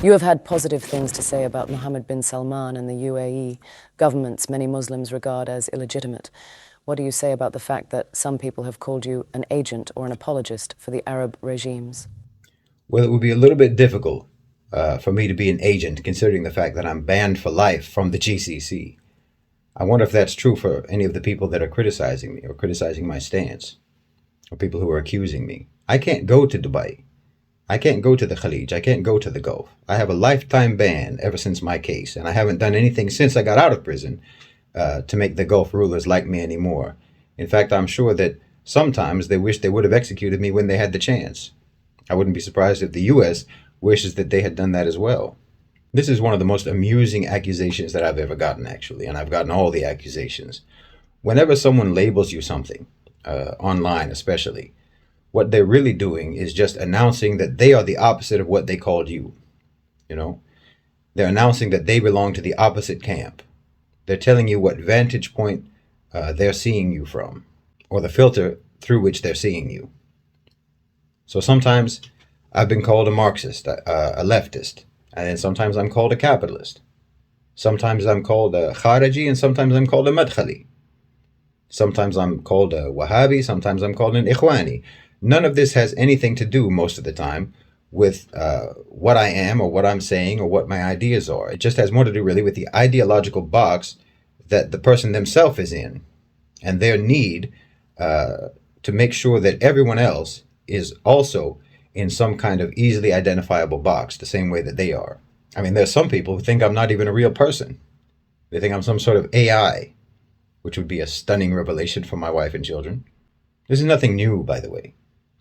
You have had positive things to say about Mohammed bin Salman and the UAE governments many Muslims regard as illegitimate. What do you say about the fact that some people have called you an agent or an apologist for the Arab regimes? Well, it would be a little bit difficult for me to be an agent, considering the fact that I'm banned for life from the GCC. I wonder if that's true for any of the people that are criticizing me or criticizing my stance, or people who are accusing me. I can't go to Dubai. I can't go to the Khalij. I can't go to the Gulf. I have a lifetime ban ever since my case, and I haven't done anything since I got out of prison to make the Gulf rulers like me anymore. In fact, I'm sure that sometimes they wish they would have executed me when they had the chance. I wouldn't be surprised if the U.S. wishes that they had done that as well. This is one of the most amusing accusations that I've ever gotten, actually, and I've gotten all the accusations. Whenever someone labels you something, online especially, what they're really doing is just announcing that they are the opposite of what they called you. You know, they're announcing that they belong to the opposite camp. They're telling you what vantage point they're seeing you from, or the filter through which they're seeing you. So sometimes I've been called a Marxist, a leftist, and then sometimes I'm called a capitalist. Sometimes I'm called a Khariji, and sometimes I'm called a Madkhali. Sometimes I'm called a Wahhabi, sometimes I'm called an Ikhwani. None of this has anything to do most of the time with what I am or what I'm saying or what my ideas are. It just has more to do really with the ideological box that the person themselves is in, and their need to make sure that everyone else is also in some kind of easily identifiable box the same way that they are. I mean, there's some people who think I'm not even a real person. They think I'm some sort of AI, which would be a stunning revelation for my wife and children. This is nothing new, by the way.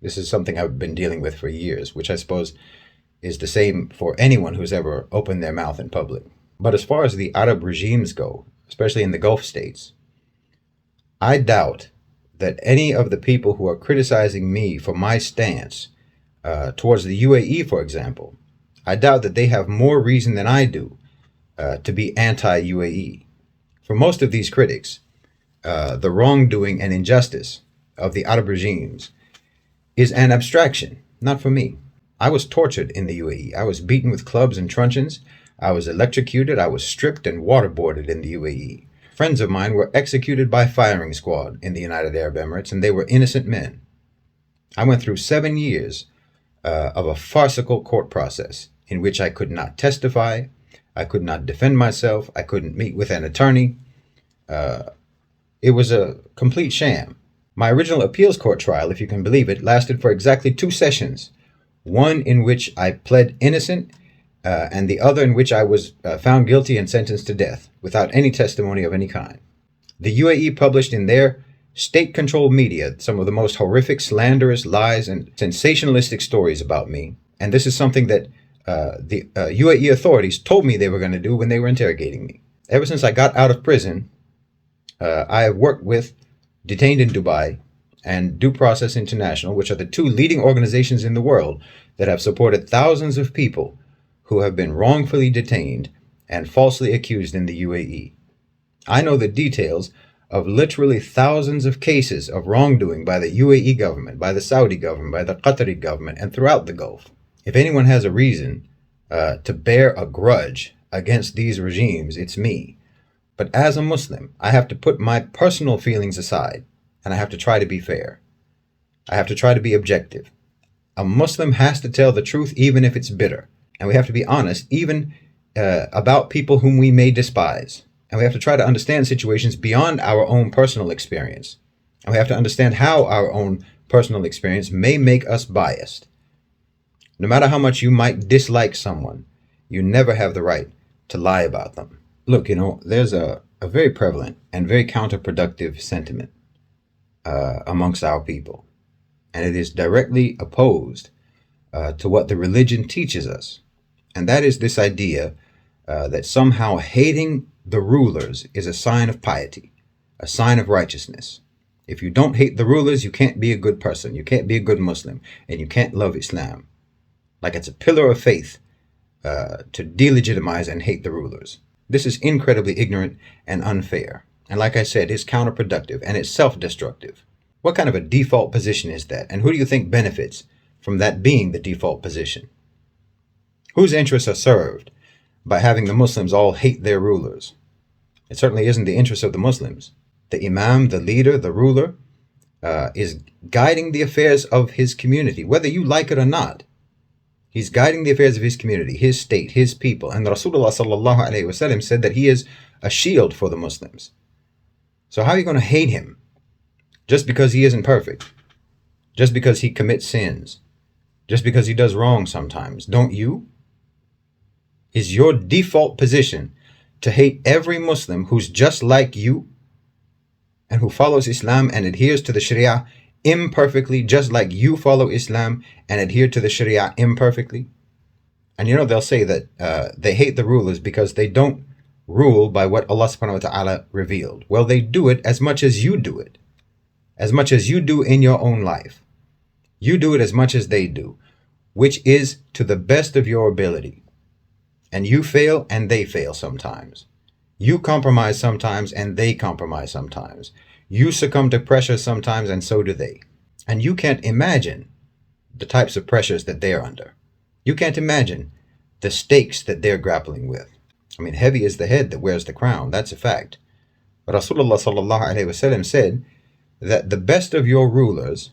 This is something I've been dealing with for years, which I suppose is the same for anyone who's ever opened their mouth in public. But as far as the Arab regimes go, especially in the Gulf states, I doubt that any of the people who are criticizing me for my stance towards the UAE, for example, I doubt that they have more reason than I do to be anti-UAE. For most of these critics, the wrongdoing and injustice of the Arab regimes is an abstraction, not for me. I was tortured in the UAE. I was beaten with clubs and truncheons. I was electrocuted. I was stripped and waterboarded in the UAE. Friends of mine were executed by firing squad in the United Arab Emirates, and they were innocent men. I went through 7 years of a farcical court process in which I could not testify, I could not defend myself, I couldn't meet with an attorney. It was a complete sham. My original appeals court trial, if you can believe it, lasted for exactly 2 sessions. One in which I pled innocent, and the other in which I was found guilty and sentenced to death, without any testimony of any kind. The UAE published in their state-controlled media some of the most horrific, slanderous lies and sensationalistic stories about me. And this is something that the UAE authorities told me they were going to do when they were interrogating me. Ever since I got out of prison, I have worked with Detained in Dubai and Due Process International, which are the 2 leading organizations in the world that have supported thousands of people who have been wrongfully detained and falsely accused in the UAE. I know the details of literally thousands of cases of wrongdoing by the UAE government, by the Saudi government, by the Qatari government, and throughout the Gulf. If anyone has a reason to bear a grudge against these regimes, it's me. But as a Muslim, I have to put my personal feelings aside, and I have to try to be fair. I have to try to be objective. A Muslim has to tell the truth even if it's bitter. And we have to be honest even about people whom we may despise. And we have to try to understand situations beyond our own personal experience. And we have to understand how our own personal experience may make us biased. No matter how much you might dislike someone, you never have the right to lie about them. Look, there's a very prevalent and very counterproductive sentiment amongst our people. And it is directly opposed to what the religion teaches us. And that is this idea that somehow hating the rulers is a sign of piety, a sign of righteousness. If you don't hate the rulers, you can't be a good person. You can't be a good Muslim, and you can't love Islam. Like it's a pillar of faith to delegitimize and hate the rulers. This is incredibly ignorant and unfair. And like I said, it's counterproductive and it's self-destructive. What kind of a default position is that? And who do you think benefits from that being the default position? Whose interests are served by having the Muslims all hate their rulers? It certainly isn't the interest of the Muslims. The imam, the leader, the ruler, is guiding the affairs of his community, whether you like it or not. He's guiding the affairs of his community, his state, his people. And Rasulullah sallallahu alaihi wasallam said that he is a shield for the Muslims. So how are you going to hate him just because he isn't perfect? Just because he commits sins? Just because he does wrong sometimes? Don't you? Is your default position to hate every Muslim who's just like you and who follows Islam and adheres to the Sharia imperfectly, just like you follow Islam and adhere to the Sharia imperfectly? And you know, they'll say that they hate the rulers because they don't rule by what Allah subhanahu wa ta'ala revealed. Well, they do it as much as you do it, as much as you do in your own life. You do it as much as they do, which is to the best of your ability. And you fail and they fail sometimes. You compromise sometimes and they compromise sometimes. You succumb to pressure sometimes and so do they. And you can't imagine the types of pressures that they're under. You can't imagine the stakes that they're grappling with. I mean, heavy is the head that wears the crown. That's a fact. But Rasulullah sallallahu alaihi wasallam said that the best of your rulers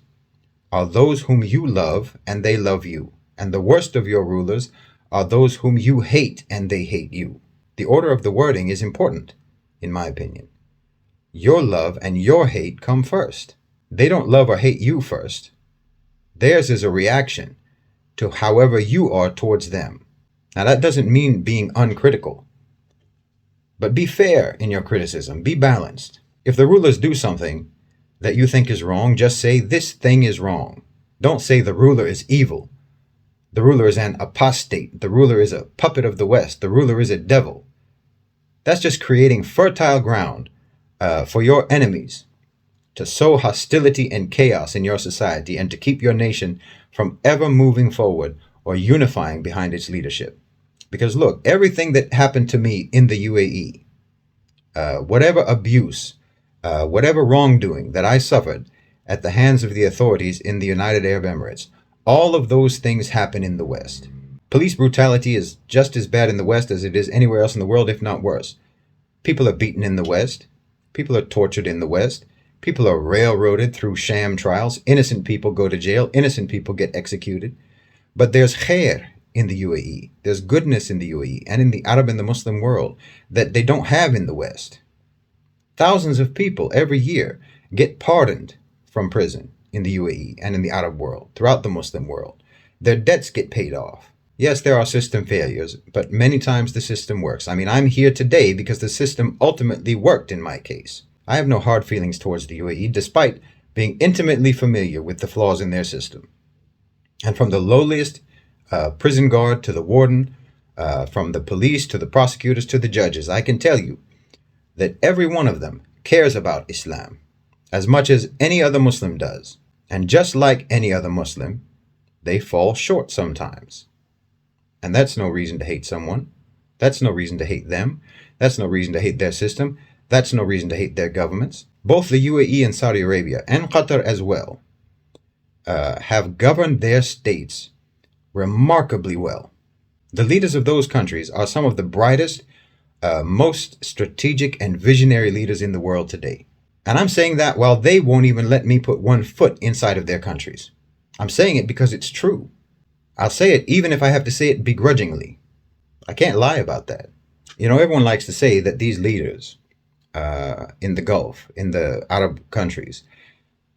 are those whom you love and they love you. And the worst of your rulers are those whom you hate and they hate you. The order of the wording is important, in my opinion. Your love and your hate come first. They don't love or hate you first. Theirs is a reaction to however you are towards them. Now, that doesn't mean being uncritical, but be fair in your criticism. Be balanced. If the rulers do something that you think is wrong, just say this thing is wrong. Don't say the ruler is evil. The ruler is an apostate. The ruler is a puppet of the West. The ruler is a devil. That's just creating fertile ground for your enemies to sow hostility and chaos in your society and to keep your nation from ever moving forward or unifying behind its leadership. Because look, everything that happened to me in the UAE, whatever abuse, whatever wrongdoing that I suffered at the hands of the authorities in the United Arab Emirates, all of those things happen in the West. Police brutality is just as bad in the West as it is anywhere else in the world, if not worse. People are beaten in the West. People are tortured in the West. People are railroaded through sham trials. Innocent people go to jail. Innocent people get executed. But there's khair in the UAE. There's goodness in the UAE and in the Arab and the Muslim world that they don't have in the West. Thousands of people every year get pardoned from prison in the UAE and in the Arab world, throughout the Muslim world. Their debts get paid off. Yes, there are system failures, but many times the system works. I mean, I'm here today because the system ultimately worked in my case. I have no hard feelings towards the UAE, despite being intimately familiar with the flaws in their system. And from the lowliest prison guard to the warden, from the police to the prosecutors to the judges, I can tell you that every one of them cares about Islam as much as any other Muslim does. And just like any other Muslim, they fall short sometimes. And that's no reason to hate someone. That's no reason to hate them. That's no reason to hate their system. That's no reason to hate their governments. Both the UAE and Saudi Arabia, and Qatar as well, have governed their states remarkably well. The leaders of those countries are some of the brightest, most strategic and visionary leaders in the world today. And I'm saying that while they won't even let me put one foot inside of their countries. I'm saying it because it's true. I'll say it even if I have to say it begrudgingly. I can't lie about that. You know, everyone likes to say that these leaders in the Gulf, in the Arab countries,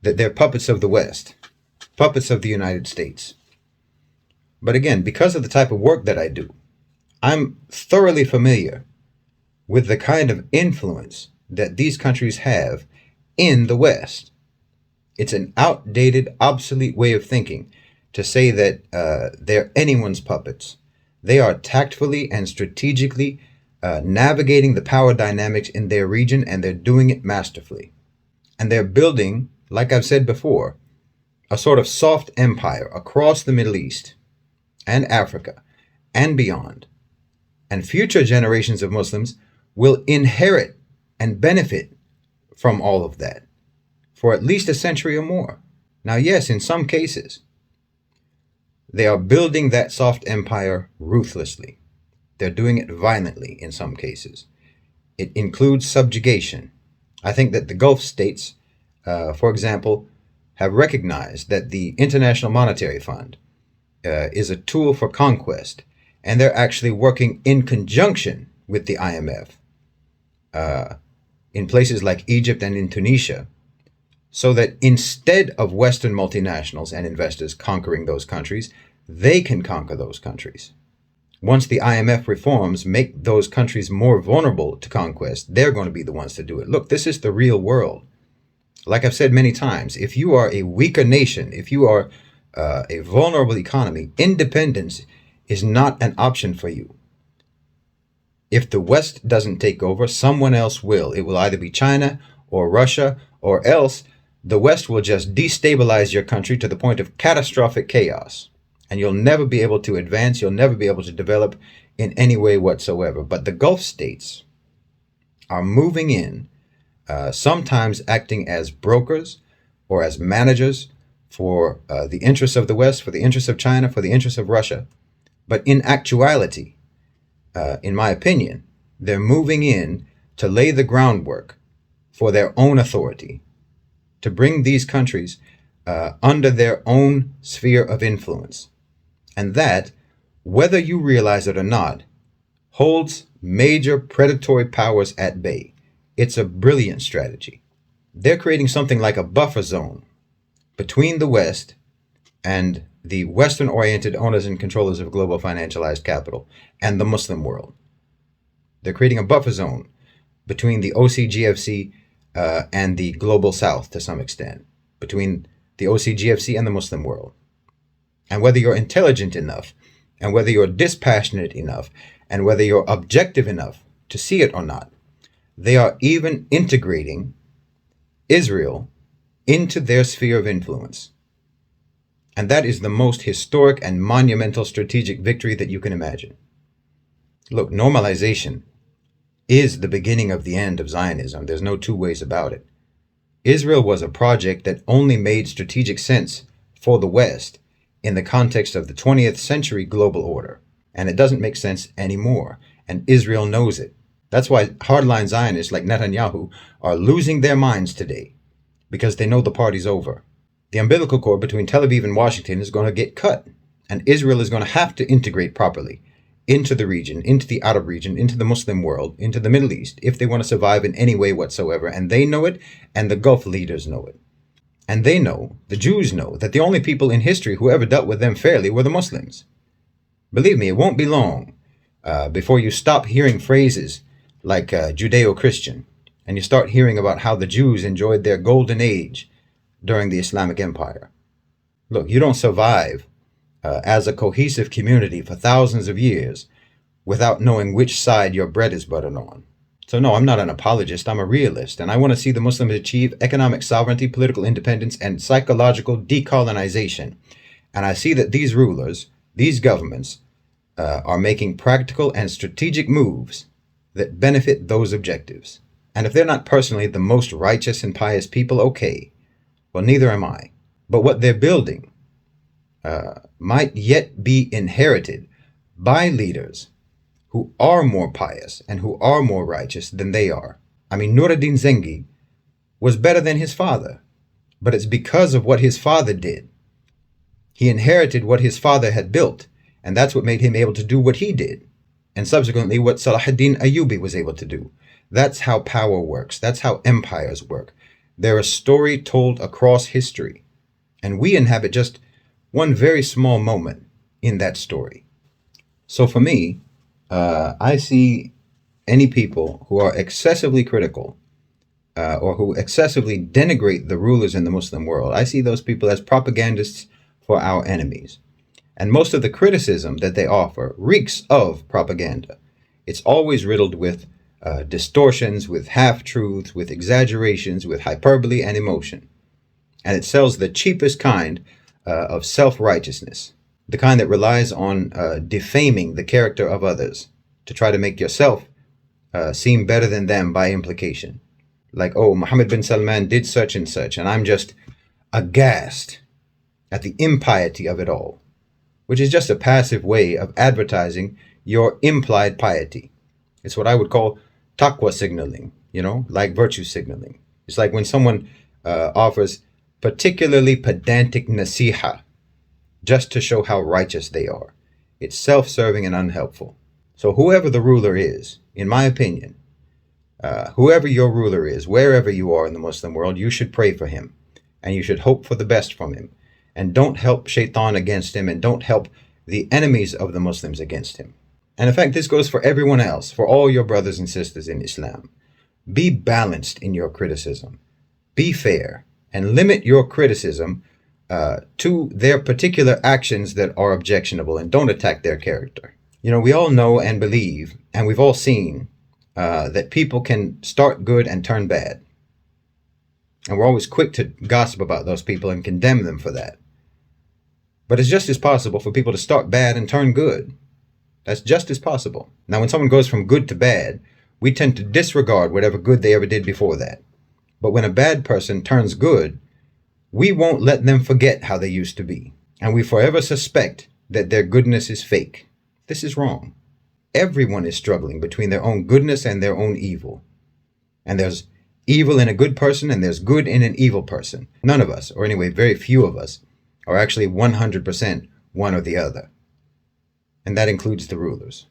that they're puppets of the West, puppets of the United States. But again, because of the type of work that I do, I'm thoroughly familiar with the kind of influence that these countries have in the West. It's an outdated, obsolete way of thinking to say that they're anyone's puppets. They are tactfully and strategically navigating the power dynamics in their region, and they're doing it masterfully. And they're building, like I've said before, a sort of soft empire across the Middle East and Africa and beyond. And future generations of Muslims will inherit and benefit from all of that for at least a century or more. Now, yes, in some cases, They are building that soft empire ruthlessly. They're doing it violently in some cases. It includes subjugation. I think that the Gulf states, for example, have recognized that the International Monetary Fund is a tool for conquest, and they're actually working in conjunction with the IMF in places like Egypt and in Tunisia, so that instead of Western multinationals and investors conquering those countries, they can conquer those countries. Once the IMF reforms make those countries more vulnerable to conquest, they're going to be the ones to do it. Look, this is the real world. Like I've said many times, if you are a weaker nation, if you are a vulnerable economy, independence is not an option for you. If the West doesn't take over, someone else will. It will either be China or Russia, or else the West will just destabilize your country to the point of catastrophic chaos. And you'll never be able to advance, you'll never be able to develop in any way whatsoever. But the Gulf states are moving in, sometimes acting as brokers or as managers for the interests of the West, for the interests of China, for the interests of Russia. But in actuality, in my opinion, they're moving in to lay the groundwork for their own authority, to bring these countries under their own sphere of influence. And that, whether you realize it or not, holds major predatory powers at bay. It's a brilliant strategy. They're creating something like a buffer zone between the West and the Western-oriented owners and controllers of global financialized capital and the Muslim world. They're creating a buffer zone between the OCGFC and the global South to some extent, between the OCGFC and the Muslim world. And whether you're intelligent enough, and whether you're dispassionate enough, and whether you're objective enough to see it or not, they are even integrating Israel into their sphere of influence. And that is the most historic and monumental strategic victory that you can imagine. Look, normalization is the beginning of the end of Zionism. There's no two ways about it. Israel was a project that only made strategic sense for the West in the context of the 20th century global order. And it doesn't make sense anymore. And Israel knows it. That's why hardline Zionists like Netanyahu are losing their minds today, because they know the party's over. The umbilical cord between Tel Aviv and Washington is going to get cut. And Israel is going to have to integrate properly into the region, into the Arab region, into the Muslim world, into the Middle East, if they want to survive in any way whatsoever. And they know it, and the Gulf leaders know it. And they know, the Jews know, that the only people in history who ever dealt with them fairly were the Muslims. Believe me, it won't be long before you stop hearing phrases like Judeo-Christian, and you start hearing about how the Jews enjoyed their golden age during the Islamic Empire. Look, you don't survive as a cohesive community for thousands of years without knowing which side your bread is buttered on. So no, I'm not an apologist, I'm a realist, and I want to see the Muslims achieve economic sovereignty, political independence, and psychological decolonization. And I see that these rulers, these governments, are making practical and strategic moves that benefit those objectives. And if they're not personally the most righteous and pious people, okay, well, neither am I. But what they're building might yet be inherited by leaders who are more pious and who are more righteous than they are. I mean, Nuruddin Zengi was better than his father, but it's because of what his father did. He inherited what his father had built, and that's what made him able to do what he did, and subsequently what Salahuddin Ayyubi was able to do. That's how power works. That's how empires work. They're a story told across history, and we inhabit just one very small moment in that story. So for me, I see any people who are excessively critical or who excessively denigrate the rulers in the Muslim world, I see those people as propagandists for our enemies. And most of the criticism that they offer reeks of propaganda. It's always riddled with distortions, with half-truths, with exaggerations, with hyperbole and emotion. And it sells the cheapest kind of self-righteousness, the kind that relies on defaming the character of others to try to make yourself seem better than them by implication. Like, oh, Mohammed bin Salman did such and such, and I'm just aghast at the impiety of it all. which is just a passive way of advertising your implied piety. It's what I would call taqwa signaling, like virtue signaling. It's like when someone offers particularly pedantic nasiha just to show how righteous they are. It's self-serving and unhelpful. So whoever the ruler is, in my opinion, whoever your ruler is, wherever you are in the Muslim world, you should pray for him and you should hope for the best from him. And don't help shaitan against him, and don't help the enemies of the Muslims against him. And in fact, this goes for everyone else, for all your brothers and sisters in Islam. Be balanced in your criticism. Be fair and limit your criticism to their particular actions that are objectionable, and don't attack their character. We all know and believe, and we've all seen that people can start good and turn bad. And we're always quick to gossip about those people and condemn them for that. But it's just as possible for people to start bad and turn good. That's just as possible. Now, when someone goes from good to bad, we tend to disregard whatever good they ever did before that. But when a bad person turns good, we won't let them forget how they used to be. And we forever suspect that their goodness is fake. This is wrong. Everyone is struggling between their own goodness and their own evil. And there's evil in a good person and there's good in an evil person. None of us, or anyway, very few of us, are actually 100% one or the other. And that includes the rulers.